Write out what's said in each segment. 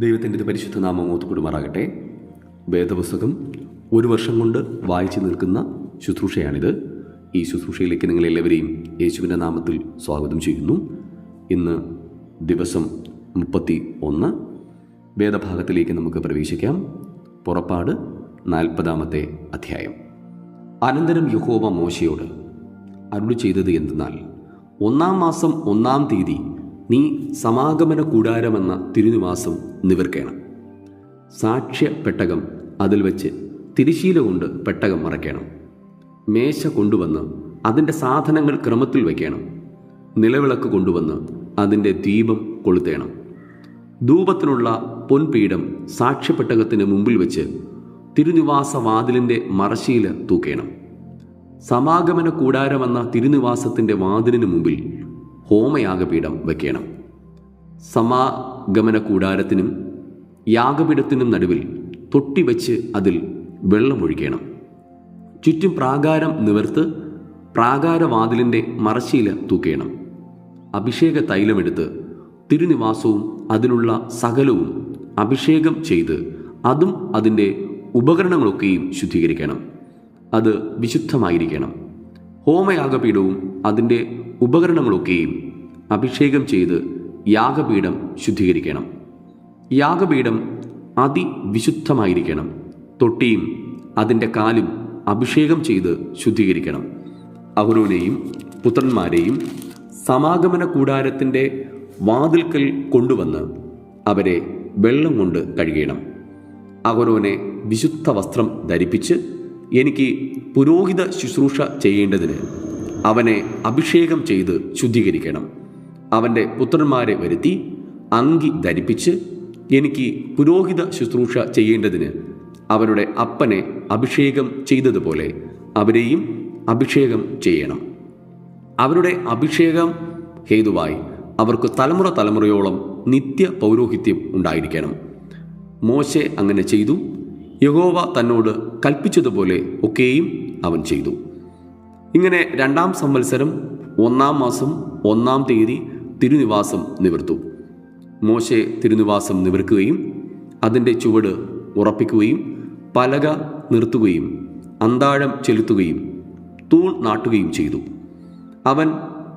ദൈവത്തിൻ്റെ പരിശുദ്ധ നാമം ഓത്തുകൊടുമാറാകട്ടെ. വേദപുസ്തകം ഒരു വർഷം കൊണ്ട് വായിച്ചു നിൽക്കുന്ന ശുശ്രൂഷയാണിത്. ഈ ശുശ്രൂഷയിലേക്ക് നിങ്ങളെല്ലാവരെയും യേശുവിൻ്റെ നാമത്തിൽ സ്വാഗതം ചെയ്യുന്നു. ഇന്ന് ദിവസം 31. വേദഭാഗത്തിലേക്ക് നമുക്ക് പ്രവേശിക്കാം. പുറപ്പാട് 40-ാമത്തെ അധ്യായം. അനന്തരം യഹോവ മോശയോട് അരുളി ചെയ്തത് എന്തെന്നാൽ, 1-ാം മാസം 1-ാം തീയതി നീ സമാഗമന കൂടാരമെന്ന തിരുനിവാസം നിവർക്കണം. സാക്ഷ്യ പെട്ടകം അതിൽ വെച്ച് തിരശ്ശീല കൊണ്ട് പെട്ടകം മറയ്ക്കണം. മേശ കൊണ്ടുവന്ന് അതിൻ്റെ സാധനങ്ങൾ ക്രമത്തിൽ വയ്ക്കണം. നിലവിളക്ക് കൊണ്ടുവന്ന് അതിൻ്റെ ദീപം കൊളുത്തേണം. ധൂപത്തിനുള്ള പൊൻപീഠം സാക്ഷ്യപ്പെട്ടകത്തിന് മുമ്പിൽ വെച്ച് തിരുനിവാസ വാതിലിൻ്റെ മറശ്ശീല തൂക്കേണം. സമാഗമന കൂടാരമെന്ന തിരുനിവാസത്തിൻ്റെ വാതിലിന് മുമ്പിൽ ഹോമയാഗപീഠം വയ്ക്കണം. സമാഗമന കൂടാരത്തിനും യാഗപീഠത്തിനും നടുവിൽ തൊട്ടിവെച്ച് അതിൽ വെള്ളമൊഴിക്കണം. ചുറ്റും പ്രാകാരം നിവർത്ത് പ്രാകാരവാതിലിൻ്റെ മറശ്ശീല തൂക്കേണം. അഭിഷേക തൈലമെടുത്ത് തിരുനിവാസവും അതിലുള്ള സകലവും അഭിഷേകം ചെയ്ത് അതും അതിൻ്റെ ഉപകരണങ്ങളൊക്കെയും ശുദ്ധീകരിക്കണം. അത് വിശുദ്ധമായിരിക്കണം. ഹോമയാഗപീഠവും അതിൻ്റെ ഉപകരണങ്ങളൊക്കെയും അഭിഷേകം ചെയ്ത് യാഗപീഠം ശുദ്ധീകരിക്കണം. യാഗപീഠം അതിവിശുദ്ധമായിരിക്കണം. തൊട്ടിയും അതിൻ്റെ കാലും അഭിഷേകം ചെയ്ത് ശുദ്ധീകരിക്കണം. അഹരോനെയും പുത്രന്മാരെയും സമാഗമന കൂടാരത്തിൻ്റെ വാതിൽക്കൽ കൊണ്ടുവന്ന് അവരെ വെള്ളം കൊണ്ട് കഴുകണം. അഹരോനെ വിശുദ്ധ വസ്ത്രം ധരിപ്പിച്ച് എനിക്ക് പുരോഹിത ശുശ്രൂഷ ചെയ്യേണ്ടതിന് അവനെ അഭിഷേകം ചെയ്ത് ശുദ്ധീകരിക്കണം. അവൻ്റെ പുത്രന്മാരെ വരുത്തി അങ്കി ധരിപ്പിച്ച് എനിക്ക് പുരോഹിത ശുശ്രൂഷ ചെയ്യേണ്ടതിന് അവരുടെ അപ്പനെ അഭിഷേകം ചെയ്തതുപോലെ അവരെയും അഭിഷേകം ചെയ്യണം. അവരുടെ അഭിഷേകം ഹേതുവായി അവർക്ക് തലമുറ തലമുറയോളം നിത്യ പൗരോഹിത്യം ഉണ്ടായിരിക്കണം. മോശെ അങ്ങനെ ചെയ്തു. യഹോവ തന്നോട് കൽപ്പിച്ചതുപോലെ ഒക്കെയും അവൻ ചെയ്തു. ഇങ്ങനെ 2-ാം സംവത്സരം 1-ാം മാസം 1-ാം തീയതി തിരുനിവാസം നിവർത്തു. മോശെ തിരുനിവാസം നിവർക്കുകയും അതിൻ്റെ ചുവട് ഉറപ്പിക്കുകയും പലക നിർത്തുകയും അന്താഴം ചെലുത്തുകയും തൂൺ നാട്ടുകയും ചെയ്തു. അവൻ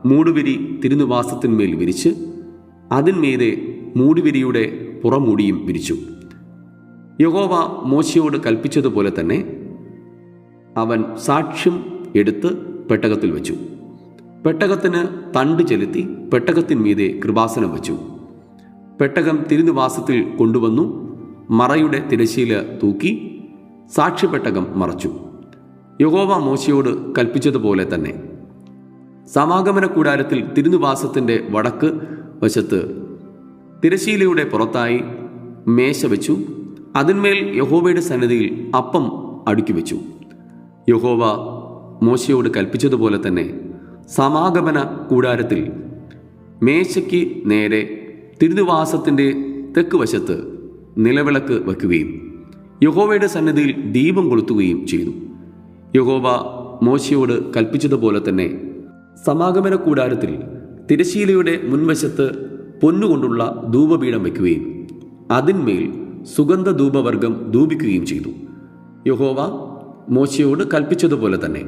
മൂടുവിരി തിരുനിവാസത്തിന്മേൽ വിരിച്ച് അതിന്മീതെ മൂടുവിരിയുടെ പുറമൂടിയും വിരിച്ചു. യഹോവ മോശയോട് കൽപ്പിച്ചതുപോലെ തന്നെ അവൻ സാക്ഷ്യം എടുത്ത് പെട്ടകത്തിൽ വെച്ചു. പെട്ടകത്തിന് തണ്ട് ചെലുത്തി പെട്ടകത്തിന്മീതെ കൃപാസനം വെച്ചു. പെട്ടകം തിരുനിവാസത്തിൽ കൊണ്ടുവന്നു മറയുടെ തിരശ്ശീല തൂക്കി സാക്ഷ്യപ്പെട്ടകം മറച്ചു. യഹോവ മോശയോട് കൽപ്പിച്ചതുപോലെ തന്നെ സമാഗമന കൂടാരത്തിൽ തിരുനിവാസത്തിൻ്റെ വടക്ക് വശത്ത് തിരശ്ശീലയുടെ പുറത്തായി മേശ വെച്ചു. അതിന്മേൽ യഹോവയുടെ സന്നിധിയിൽ അപ്പം അടുക്കി വെച്ചു. യഹോവ മോശയോട് കൽപ്പിച്ചതുപോലെ തന്നെ സമാഗമന കൂടാരത്തിൽ മേശയ്ക്ക് നേരെ തിരുനിവാസത്തിൻ്റെ തെക്ക് വശത്ത് നിലവിളക്ക് വയ്ക്കുകയും യഹോവയുടെ സന്നിധിയിൽ ദീപം കൊളുത്തുകയും ചെയ്തു. യഹോവ മോശയോട് കൽപ്പിച്ചതുപോലെ തന്നെ സമാഗമന കൂടാരത്തിൽ തിരശ്ശീലയുടെ മുൻവശത്ത് പൊന്നുകൊണ്ടുള്ള ധൂപപീഠം വയ്ക്കുകയും അതിന്മേൽ സുഗന്ധ ധൂപവർഗം ധൂപിക്കുകയും ചെയ്തു. യഹോവ മോശയോട് കൽപ്പിച്ചതുപോലെ തന്നെ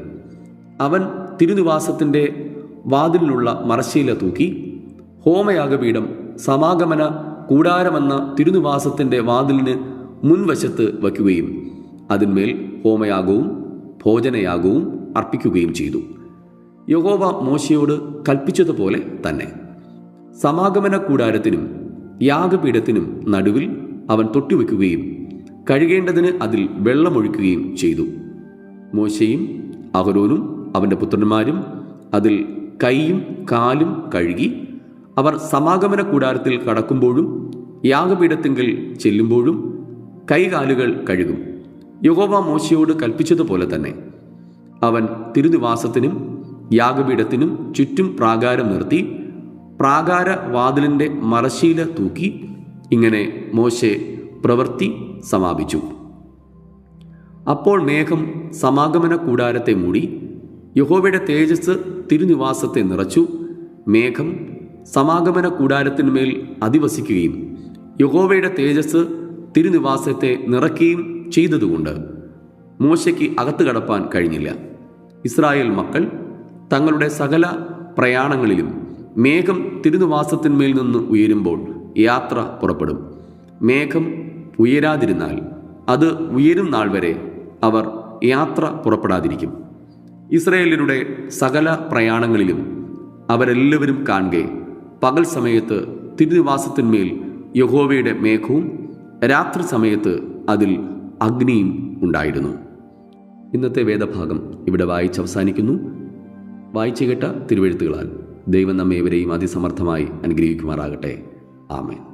അവൻ തിരുനിവാസത്തിൻ്റെ വാതിലിനുള്ള മറശ്ശീല തൂക്കി ഹോമയാഗപീഠം സമാഗമന കൂടാരമെന്ന തിരുനിവാസത്തിൻ്റെ വാതിലിന് മുൻവശത്ത് വയ്ക്കുകയും അതിന്മേൽ ഹോമയാഗവും ഭോജനയാഗവും അർപ്പിക്കുകയും ചെയ്തു. യഹോവ മോശയോട് കൽപ്പിച്ചതുപോലെ തന്നെ സമാഗമന കൂടാരത്തിനും യാഗപീഠത്തിനും നടുവിൽ അവൻ തൊട്ടിവെക്കുകയും കഴുകേണ്ടതിന് അതിൽ വെള്ളമൊഴിക്കുകയും ചെയ്തു. മോശയും അഹരോനും അവൻ്റെ പുത്രന്മാരും അതിൽ കൈയും കാലും കഴുകി അവർ സമാഗമന കൂടാരത്തിൽ കടക്കുമ്പോഴും യാഗപീഠത്തിങ്കൽ ചെല്ലുമ്പോഴും കൈകാലുകൾ കഴുകും. യഹോവ മോശയോട് കൽപ്പിച്ചതുപോലെ തന്നെ അവൻ തിരുനിവാസത്തിനും യാഗപീഠത്തിനും ചുറ്റും പ്രാകാരം നിർത്തി പ്രാകാര വാതിലിൻ്റെ മറശ്ശീല തൂക്കി. ഇങ്ങനെ മോശെ പ്രവൃത്തി സമാപിച്ചു. അപ്പോൾ മേഘം സമാഗമന കൂടാരത്തെ മൂടി. യഹോവയുടെ തേജസ് തിരുനിവാസത്തെ നിറച്ചു. മേഘം സമാഗമന കൂടാരത്തിന്മേൽ അധിവസിക്കുകയും യഹോവയുടെ തേജസ് തിരുനിവാസത്തെ നിറയ്ക്കുകയും ചെയ്തതുകൊണ്ട് മോശയ്ക്ക് അകത്ത് കടപ്പാൻ കഴിഞ്ഞില്ല. ഇസ്രായേൽ മക്കൾ തങ്ങളുടെ സകല പ്രയാണങ്ങളിലും മേഘം തിരുനിവാസത്തിന്മേൽ നിന്ന് ഉയരുമ്പോൾ യാത്ര പുറപ്പെടും. മേഘം ഉയരാതിരുന്നാൽ അത് ഉയരും നാൾ വരെ അവർ യാത്ര പുറപ്പെടാതിരിക്കും. ഇസ്രായേലിയരുടെ സകല പ്രയാണങ്ങളിലും അവരെല്ലാവരും കാണുകെ പകൽ സമയത്ത് തിരുനിവാസത്തിന്മേൽ യഹോവയുടെ മേഘവും രാത്രി സമയത്ത് അതിൽ അഗ്നിയും ഉണ്ടായിരുന്നു. ഇന്നത്തെ വേദഭാഗം ഇവിടെ വായിച്ചവസാനിക്കുന്നു. വായിച്ചു കേട്ട തിരുവെഴുത്തുകളാൽ ദൈവം നമ്മേവരെയും അതിസമർത്ഥമായി അനുഗ്രഹിക്കുമാറാകട്ടെ. ആമേൻ.